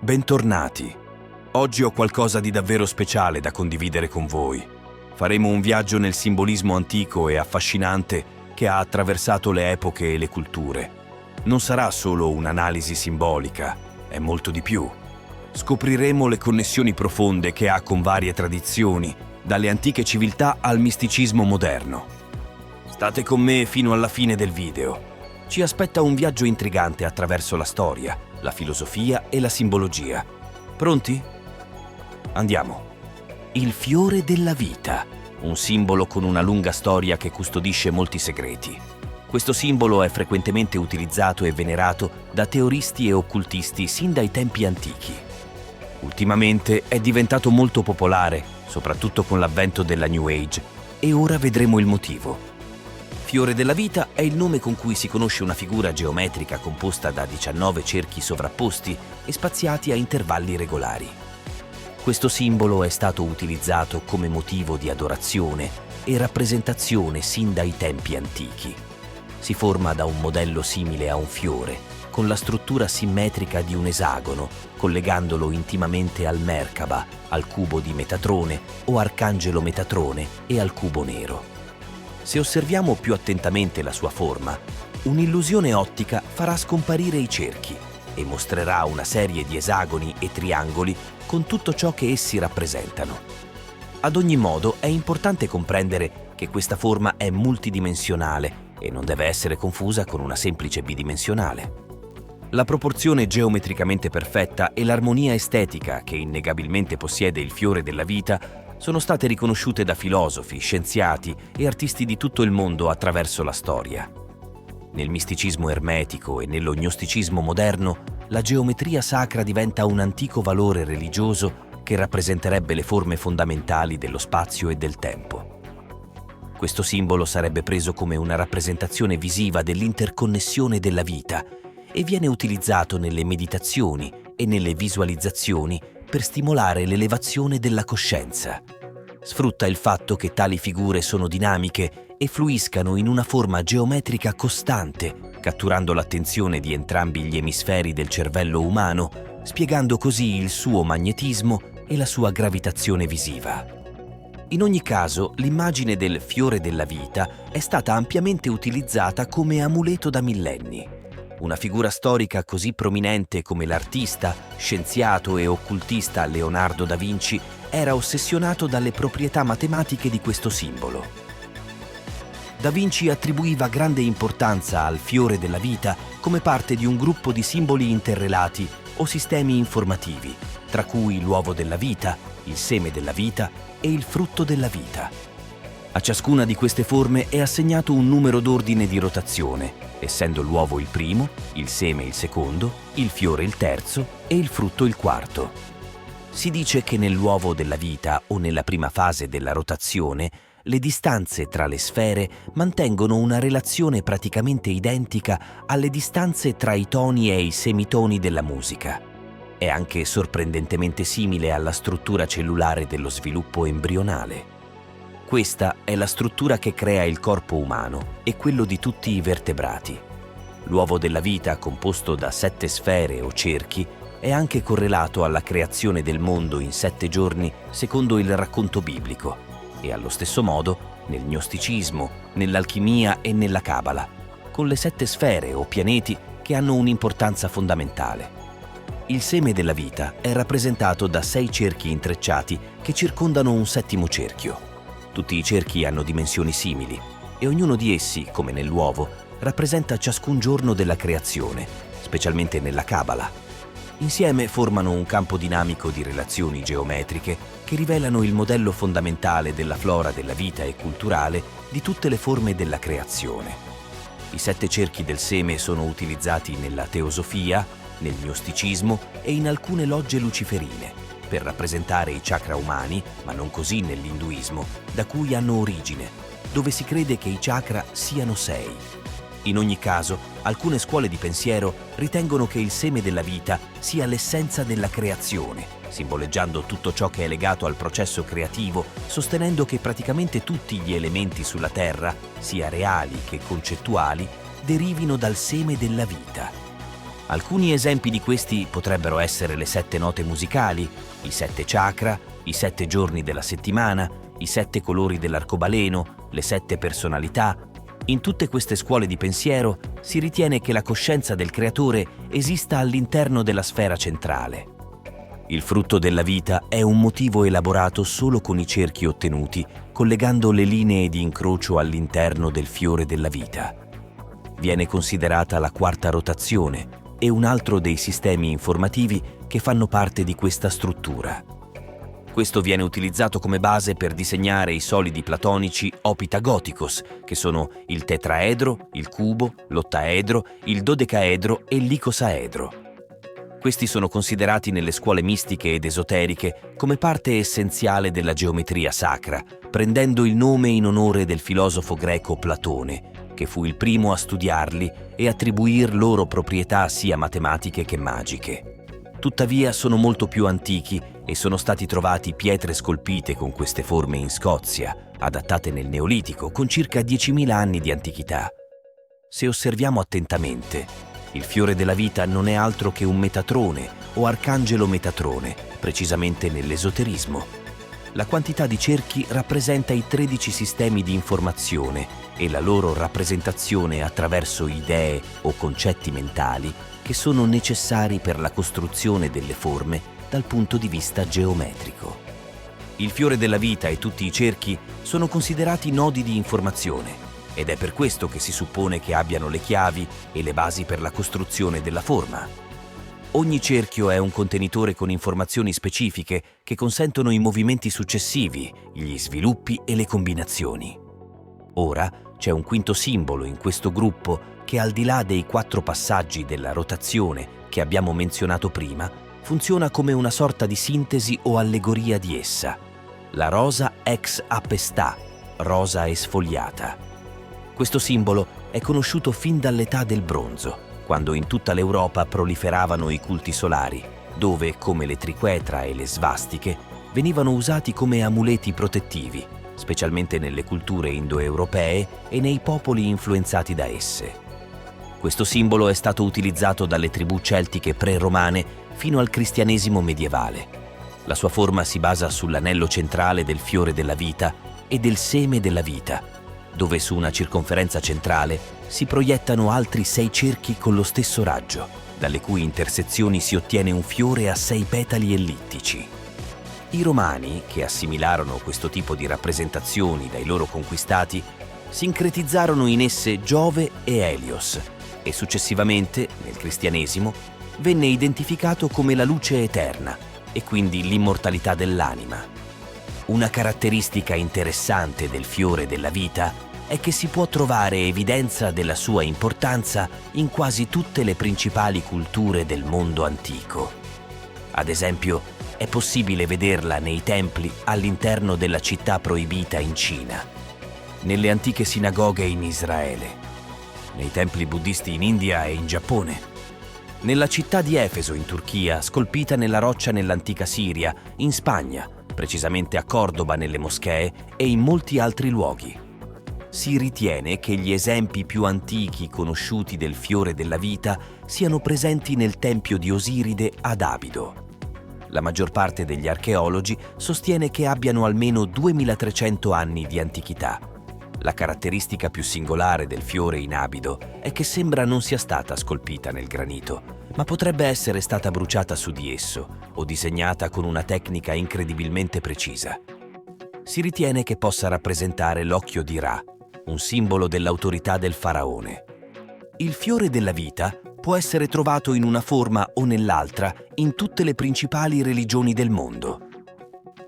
Bentornati. Oggi ho qualcosa di davvero speciale da condividere con voi. Faremo un viaggio nel simbolismo antico e affascinante che ha attraversato le epoche e le culture. Non sarà solo un'analisi simbolica, è molto di più. Scopriremo le connessioni profonde che ha con varie tradizioni, dalle antiche civiltà al misticismo moderno. State con me fino alla fine del video. Ci aspetta un viaggio intrigante attraverso la storia, la filosofia e la simbologia. Pronti? Andiamo. Il fiore della vita, un simbolo con una lunga storia che custodisce molti segreti. Questo simbolo è frequentemente utilizzato e venerato da teoristi e occultisti sin dai tempi antichi. Ultimamente è diventato molto popolare, soprattutto con l'avvento della New Age, e ora vedremo il motivo. Fiore della vita è il nome con cui si conosce una figura geometrica composta da 19 cerchi sovrapposti e spaziati a intervalli regolari. Questo simbolo è stato utilizzato come motivo di adorazione e rappresentazione sin dai tempi antichi. Si forma da un modello simile a un fiore, con la struttura simmetrica di un esagono, collegandolo intimamente al Merkaba, al cubo di Metatrone o Arcangelo Metatrone e al cubo nero. Se osserviamo più attentamente la sua forma, un'illusione ottica farà scomparire i cerchi e mostrerà una serie di esagoni e triangoli con tutto ciò che essi rappresentano. Ad ogni modo, è importante comprendere che questa forma è multidimensionale e non deve essere confusa con una semplice bidimensionale. La proporzione geometricamente perfetta e l'armonia estetica che innegabilmente possiede il fiore della vita sono state riconosciute da filosofi, scienziati e artisti di tutto il mondo attraverso la storia. Nel misticismo ermetico e nello gnosticismo moderno, la geometria sacra diventa un antico valore religioso che rappresenterebbe le forme fondamentali dello spazio e del tempo. Questo simbolo sarebbe preso come una rappresentazione visiva dell'interconnessione della vita e viene utilizzato nelle meditazioni e nelle visualizzazioni per stimolare l'elevazione della coscienza. Sfrutta il fatto che tali figure sono dinamiche e fluiscano in una forma geometrica costante, catturando l'attenzione di entrambi gli emisferi del cervello umano, spiegando così il suo magnetismo e la sua gravitazione visiva. In ogni caso, l'immagine del fiore della vita è stata ampiamente utilizzata come amuleto da millenni. Una figura storica così prominente come l'artista, scienziato e occultista Leonardo da Vinci era ossessionato dalle proprietà matematiche di questo simbolo. Da Vinci attribuiva grande importanza al fiore della vita come parte di un gruppo di simboli interrelati o sistemi informativi, tra cui l'uovo della vita, il seme della vita e il frutto della vita. A ciascuna di queste forme è assegnato un numero d'ordine di rotazione, essendo l'uovo il primo, il seme il secondo, il fiore il terzo e il frutto il quarto. Si dice che nell'uovo della vita o nella prima fase della rotazione, le distanze tra le sfere mantengono una relazione praticamente identica alle distanze tra i toni e i semitoni della musica. È anche sorprendentemente simile alla struttura cellulare dello sviluppo embrionale. Questa è la struttura che crea il corpo umano e quello di tutti i vertebrati. L'uovo della vita, composto da 7 sfere o cerchi, è anche correlato alla creazione del mondo in 7 giorni secondo il racconto biblico e allo stesso modo nel gnosticismo, nell'alchimia e nella cabala, con le 7 sfere o pianeti che hanno un'importanza fondamentale. Il seme della vita è rappresentato da 6 cerchi intrecciati che circondano un 7° cerchio. Tutti i cerchi hanno dimensioni simili e ognuno di essi, come nell'uovo, rappresenta ciascun giorno della creazione, specialmente nella Cabala. Insieme formano un campo dinamico di relazioni geometriche che rivelano il modello fondamentale della flora della vita e culturale di tutte le forme della creazione. I 7 cerchi del seme sono utilizzati nella teosofia, nel gnosticismo e in alcune logge luciferine, per rappresentare i chakra umani, ma non così nell'induismo, da cui hanno origine, dove si crede che i chakra siano 6. In ogni caso, alcune scuole di pensiero ritengono che il seme della vita sia l'essenza della creazione, simboleggiando tutto ciò che è legato al processo creativo, sostenendo che praticamente tutti gli elementi sulla Terra, sia reali che concettuali, derivino dal seme della vita. Alcuni esempi di questi potrebbero essere le 7 note musicali, i 7 chakra, i 7 giorni della settimana, i 7 colori dell'arcobaleno, le 7 personalità. In tutte queste scuole di pensiero si ritiene che la coscienza del creatore esista all'interno della sfera centrale. Il frutto della vita è un motivo elaborato solo con i cerchi ottenuti, collegando le linee di incrocio all'interno del fiore della vita. Viene considerata la quarta rotazione e un altro dei sistemi informativi che fanno parte di questa struttura. Questo viene utilizzato come base per disegnare i solidi platonici o pitagòticos, che sono il tetraedro, il cubo, l'ottaedro, il dodecaedro e l'icosaedro. Questi sono considerati nelle scuole mistiche ed esoteriche come parte essenziale della geometria sacra, prendendo il nome in onore del filosofo greco Platone, che fu il primo a studiarli e attribuir loro proprietà sia matematiche che magiche. Tuttavia sono molto più antichi e sono stati trovati pietre scolpite con queste forme in Scozia, adattate nel Neolitico, con circa 10.000 anni di antichità. Se osserviamo attentamente, il fiore della vita non è altro che un Metatrone o arcangelo Metatrone, precisamente nell'esoterismo. La quantità di cerchi rappresenta i 13 sistemi di informazione e la loro rappresentazione attraverso idee o concetti mentali che sono necessari per la costruzione delle forme dal punto di vista geometrico. Il fiore della vita e tutti i cerchi sono considerati nodi di informazione ed è per questo che si suppone che abbiano le chiavi e le basi per la costruzione della forma. Ogni cerchio è un contenitore con informazioni specifiche che consentono i movimenti successivi, gli sviluppi e le combinazioni. Ora c'è un quinto simbolo in questo gruppo che, al di là dei 4 passaggi della rotazione che abbiamo menzionato prima, funziona come una sorta di sintesi o allegoria di essa: la rosa ex apestà, rosa esfogliata. Questo simbolo è conosciuto fin dall'età del bronzo, quando in tutta l'Europa proliferavano i culti solari, dove, come le triquetra e le svastiche, venivano usati come amuleti protettivi, specialmente nelle culture indoeuropee e nei popoli influenzati da esse. Questo simbolo è stato utilizzato dalle tribù celtiche pre-romane fino al cristianesimo medievale. La sua forma si basa sull'anello centrale del fiore della vita e del seme della vita, dove su una circonferenza centrale si proiettano altri 6 cerchi con lo stesso raggio, dalle cui intersezioni si ottiene un fiore a 6 petali ellittici. I Romani, che assimilarono questo tipo di rappresentazioni dai loro conquistati, sincretizzarono in esse Giove e Helios e successivamente, nel cristianesimo, venne identificato come la luce eterna e quindi l'immortalità dell'anima. Una caratteristica interessante del fiore della vita è che si può trovare evidenza della sua importanza in quasi tutte le principali culture del mondo antico. Ad esempio, è possibile vederla nei templi all'interno della città proibita in Cina, nelle antiche sinagoghe in Israele, nei templi buddisti in India e in Giappone, nella città di Efeso in Turchia, scolpita nella roccia nell'antica Siria, in Spagna, precisamente a Cordoba nelle moschee e in molti altri luoghi. Si ritiene che gli esempi più antichi conosciuti del fiore della vita siano presenti nel tempio di Osiride ad Abido. La maggior parte degli archeologi sostiene che abbiano almeno 2300 anni di antichità. La caratteristica più singolare del fiore in Abido è che sembra non sia stata scolpita nel granito, ma potrebbe essere stata bruciata su di esso o disegnata con una tecnica incredibilmente precisa. Si ritiene che possa rappresentare l'occhio di Ra, un simbolo dell'autorità del faraone. Il fiore della vita può essere trovato in una forma o nell'altra in tutte le principali religioni del mondo.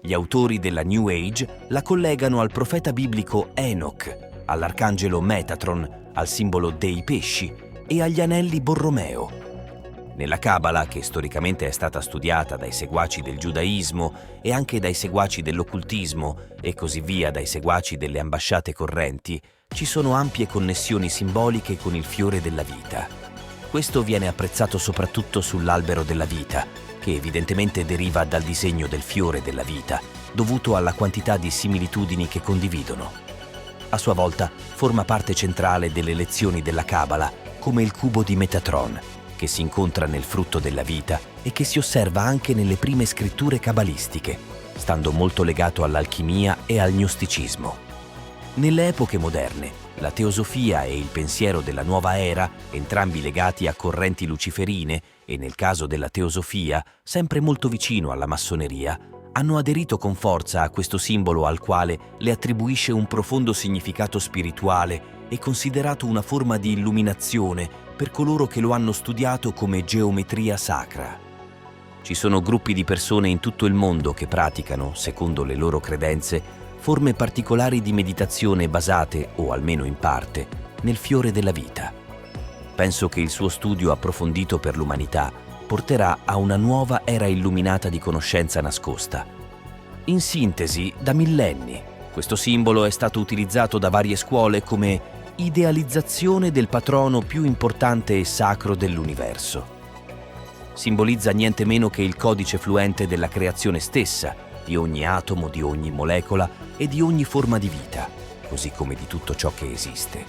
Gli autori della New Age la collegano al profeta biblico Enoch, all'arcangelo Metatron, al simbolo dei pesci e agli anelli Borromeo. Nella Cabala, che storicamente è stata studiata dai seguaci del giudaismo e anche dai seguaci dell'occultismo e così via dai seguaci delle ambasciate correnti, ci sono ampie connessioni simboliche con il fiore della vita. Questo viene apprezzato soprattutto sull'albero della vita, che evidentemente deriva dal disegno del fiore della vita, dovuto alla quantità di similitudini che condividono. A sua volta forma parte centrale delle lezioni della Cabala, come il cubo di Metatron, che che si incontra nel frutto della vita e che si osserva anche nelle prime scritture cabalistiche, stando molto legato all'alchimia e al gnosticismo. Nelle epoche moderne, la teosofia e il pensiero della nuova era, entrambi legati a correnti luciferine e nel caso della teosofia sempre molto vicino alla massoneria, hanno aderito con forza a questo simbolo al quale le attribuisce un profondo significato spirituale e considerato una forma di illuminazione per coloro che lo hanno studiato come geometria sacra. Ci sono gruppi di persone in tutto il mondo che praticano, secondo le loro credenze, forme particolari di meditazione basate, o almeno in parte, nel fiore della vita. Penso che il suo studio approfondito per l'umanità porterà a una nuova era illuminata di conoscenza nascosta. In sintesi, da millenni, questo simbolo è stato utilizzato da varie scuole come idealizzazione del patrono più importante e sacro dell'universo. Simbolizza niente meno che il codice fluente della creazione stessa, di ogni atomo, di ogni molecola e di ogni forma di vita, così come di tutto ciò che esiste.